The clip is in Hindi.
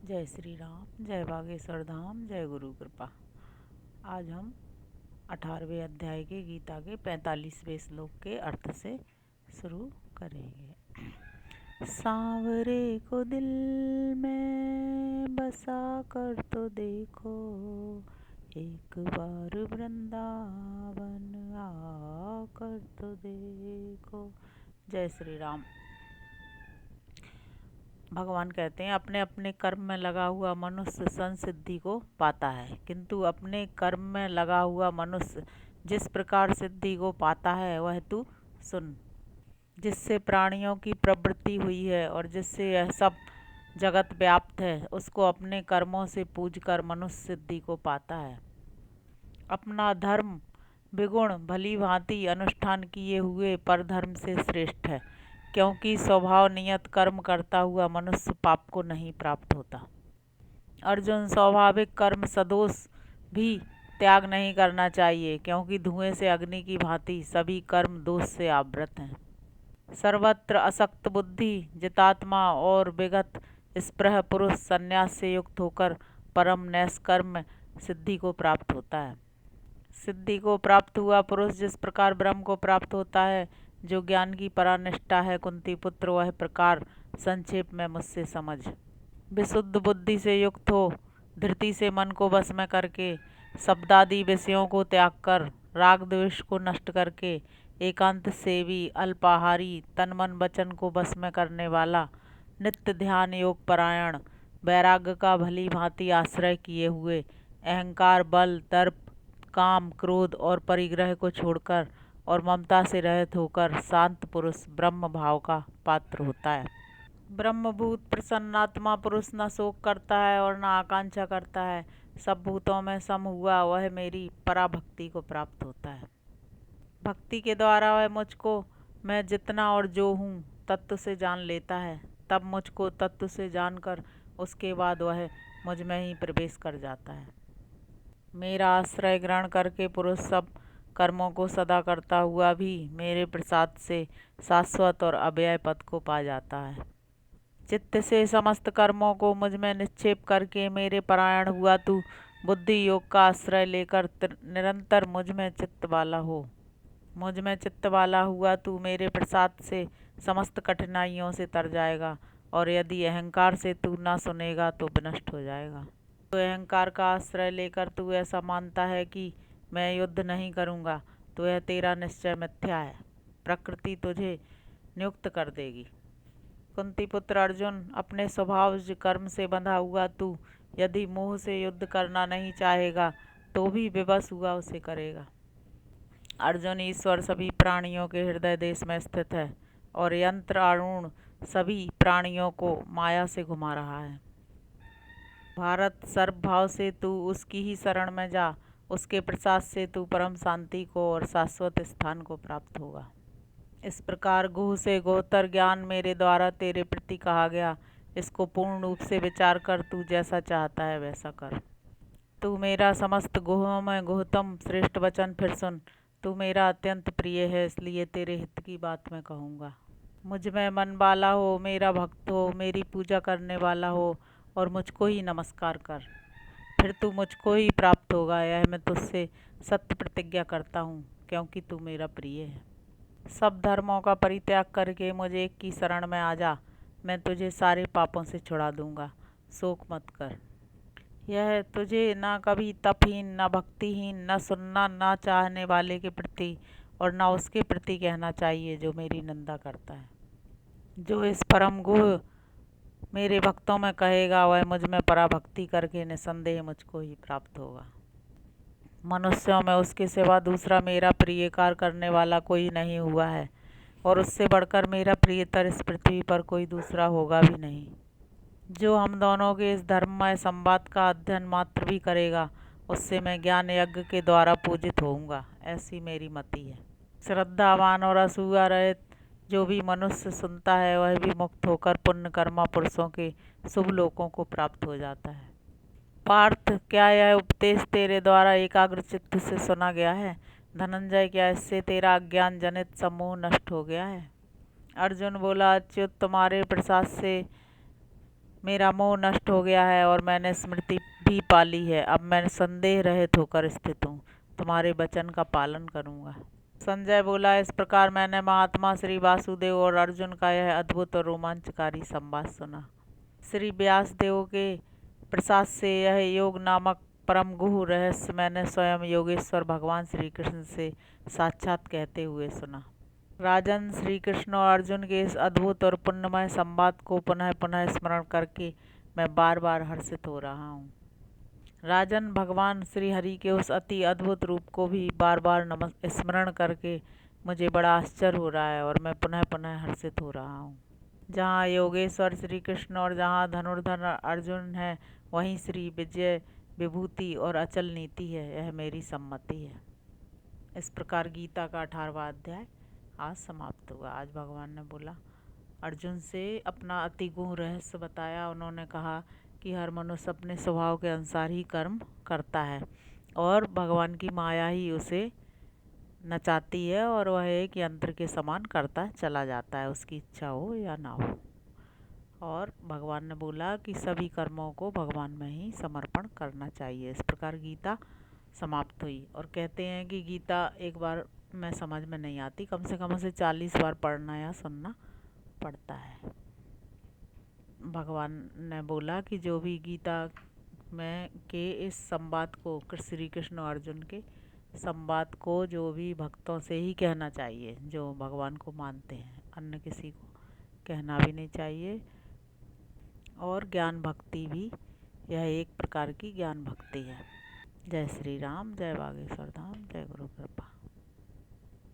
जय श्री राम, जय बागेश्वर धाम, जय गुरु कृपा। आज हम 18वें अध्याय के गीता के 45वें श्लोक के अर्थ से शुरू करेंगे। सांवरे को दिल में बसा कर तो देखो, एक बार वृंदावन आकर तो देखो। जय श्री राम। भगवान कहते हैं अपने अपने कर्म में लगा हुआ मनुष्य संसिद्धि को पाता है, किंतु अपने कर्म में लगा हुआ मनुष्य जिस प्रकार सिद्धि को पाता है वह तू सुन। जिससे प्राणियों की प्रवृत्ति हुई है और जिससे यह सब जगत व्याप्त है, उसको अपने कर्मों से पूजकर मनुष्य सिद्धि को पाता है। अपना धर्म विगुण भली भांति अनुष्ठान किए हुए परधर्म से श्रेष्ठ है, क्योंकि स्वभाव नियत कर्म करता हुआ मनुष्य पाप को नहीं प्राप्त होता। अर्जुन, स्वाभाविक कर्म सदोष भी त्याग नहीं करना चाहिए, क्योंकि धुएं से अग्नि की भांति सभी कर्म दोष से आवृत हैं। सर्वत्र असक्त बुद्धि, जितात्मा और विगत स्पृह पुरुष संन्यास से युक्त होकर परम नैष्कर्म्य सिद्धि को प्राप्त होता है। सिद्धि को प्राप्त हुआ पुरुष जिस प्रकार ब्रह्म को प्राप्त होता है, जो ज्ञान की परानिष्ठा है, कुंती पुत्र, वह प्रकार संक्षेप में मुझसे समझ। विशुद्ध बुद्धि से युक्त हो, धृति से मन को वश में करके, शब्दादि विषयों को त्याग कर, राग द्वेष को नष्ट करके, एकांत सेवी, अल्पाहारी, तन मन वचन को वश में करने वाला, नित्य ध्यान योग परायण, वैराग्य का भली भांति आश्रय किए हुए, अहंकार, बल, दर्प, काम, क्रोध और परिग्रह को छोड़कर और ममता से रहित होकर शांत पुरुष ब्रह्म भाव का पात्र होता है। ब्रह्मभूत प्रसन्नात्मा पुरुष न शोक करता है और न आकांक्षा करता है, सब भूतों में सम हुआ वह मेरी पराभक्ति को प्राप्त होता है। भक्ति के द्वारा वह मुझको मैं जितना और जो हूँ तत्व से जान लेता है, तब मुझको तत्व से जानकर उसके बाद वह मुझ में ही प्रवेश कर जाता है। मेरा आश्रय ग्रहण करके पुरुष सब कर्मों को सदा करता हुआ भी मेरे प्रसाद से शाश्वत और अव्यय पद को पा जाता है। चित्त से समस्त कर्मों को मुझ में निक्षेप करके मेरे परायण हुआ तू बुद्धि योग का आश्रय लेकर निरंतर मुझ में चित्त वाला हो। मुझ में चित्त वाला हुआ तू मेरे प्रसाद से समस्त कठिनाइयों से तर जाएगा, और यदि अहंकार से तू ना सुनेगा तो विनष्ट हो जाएगा। तो अहंकार का आश्रय लेकर तू ऐसा मानता है कि मैं युद्ध नहीं करूँगा, तो यह तेरा निश्चय मिथ्या है। प्रकृति तुझे नियुक्त कर देगी। कुंती पुत्र अर्जुन, अपने स्वभावज कर्म से बंधा हुआ तू यदि मोह से युद्ध करना नहीं चाहेगा तो भी विवश हुआ उसे करेगा। अर्जुन, ईश्वर सभी प्राणियों के हृदय देश में स्थित है और यंत्र आरूढ़ सभी प्राणियों को माया से घुमा रहा है। भारत, सर्वभाव से तू उसकी ही शरण में जा, उसके प्रसाद से तू परम शांति को और शाश्वत स्थान को प्राप्त होगा। इस प्रकार गुह से गोहतर ज्ञान मेरे द्वारा तेरे प्रति कहा गया, इसको पूर्ण रूप से विचार कर तू जैसा चाहता है वैसा कर। तू मेरा समस्त गुहों में गुहतम श्रेष्ठ वचन फिर सुन। तू मेरा अत्यंत प्रिय है, इसलिए तेरे हित की बात मैं कहूँगा। मुझ में मन वाला हो, मेरा भक्त हो, मेरी पूजा करने वाला हो और मुझको ही नमस्कार कर, फिर तू मुझको ही प्राप्त होगा। यह मैं तुझसे सत्य प्रतिज्ञा करता हूँ, क्योंकि तू मेरा प्रिय है। सब धर्मों का परित्याग करके मुझे एक की शरण में आ जा, मैं तुझे सारे पापों से छुड़ा दूंगा। शोक मत कर। यह तुझे ना कभी तपहीन, ना भक्तिहीन, न सुनना, ना चाहने वाले के प्रति और ना उसके प्रति कहना चाहिए जो मेरी निंदा करता है। जो इस परम गुह मेरे भक्तों में कहेगा वह मुझ में पराभक्ति करके निसंदेह मुझको ही प्राप्त होगा। मनुष्यों में उसके सिवा दूसरा मेरा प्रियकार करने वाला कोई नहीं हुआ है, और उससे बढ़कर मेरा प्रियतर इस पृथ्वी पर कोई दूसरा होगा भी नहीं। जो हम दोनों के इस धर्ममय संवाद का अध्ययन मात्र भी करेगा, उससे मैं ज्ञान यज्ञ के द्वारा पूजित होऊंगा, ऐसी मेरी मति है। श्रद्धावान और असूया रहित जो भी मनुष्य सुनता है वह भी मुक्त होकर पुण्य कर्मा पुरुषों के शुभ लोकों को प्राप्त हो जाता है। पार्थ, क्या यह उपदेश तेरे द्वारा एकाग्र चित्त से सुना गया है? धनंजय, क्या इससे तेरा अज्ञान जनित समूह नष्ट हो गया है? अर्जुन बोला, अच्युत, तुम्हारे प्रसाद से मेरा मोह नष्ट हो गया है और मैंने स्मृति भी पाली है। अब मैं संदेह रहित होकर स्थित हूँ, तुम्हारे वचन का पालन करूँगा। संजय बोला, इस प्रकार मैंने महात्मा श्री वासुदेव और अर्जुन का यह अद्भुत और रोमांचकारी संवाद सुना। श्री व्यासदेव के प्रसाद से यह योग नामक परम गुह रहस्य मैंने स्वयं योगेश्वर भगवान श्री कृष्ण से साक्षात कहते हुए सुना। राजन, श्री कृष्ण और अर्जुन के इस अद्भुत और पुण्यमय संवाद को पुनः पुनः स्मरण करके मैं बार बार हर्षित हो रहा हूँ। राजन, भगवान श्री हरि के उस अति अद्भुत रूप को भी बार बार स्मरण करके मुझे बड़ा आश्चर्य हो रहा है और मैं पुनः पुनः हर्षित हो रहा हूँ। जहाँ योगेश्वर श्री कृष्ण और जहाँ धनुर्धर अर्जुन है, वहीं श्री विजय विभूति और अचल नीति है, यह मेरी सम्मति है। इस प्रकार गीता का 18वां अध्याय आज समाप्त हुआ। आज भगवान ने बोला, अर्जुन से अपना अति गूढ़ रहस्य बताया। उन्होंने कहा कि हर मनुष्य अपने स्वभाव के अनुसार ही कर्म करता है और भगवान की माया ही उसे नचाती है और वह एक यंत्र के समान करता चला जाता है, उसकी इच्छा हो या ना हो। और भगवान ने बोला कि सभी कर्मों को भगवान में ही समर्पण करना चाहिए। इस प्रकार गीता समाप्त हुई। और कहते हैं कि गीता एक बार में समझ में नहीं आती, कम से कम उसे 40 बार पढ़ना या सुनना पड़ता है। भगवान ने बोला कि जो भी गीता में के इस संवाद को, श्री कृष्ण और अर्जुन के संवाद को जो भी भक्तों से ही कहना चाहिए जो भगवान को मानते हैं, अन्य किसी को कहना भी नहीं चाहिए। और ज्ञान भक्ति भी, यह एक प्रकार की ज्ञान भक्ति है। जय श्री राम, जय बागेश्वर धाम, जय गुरु कृपा।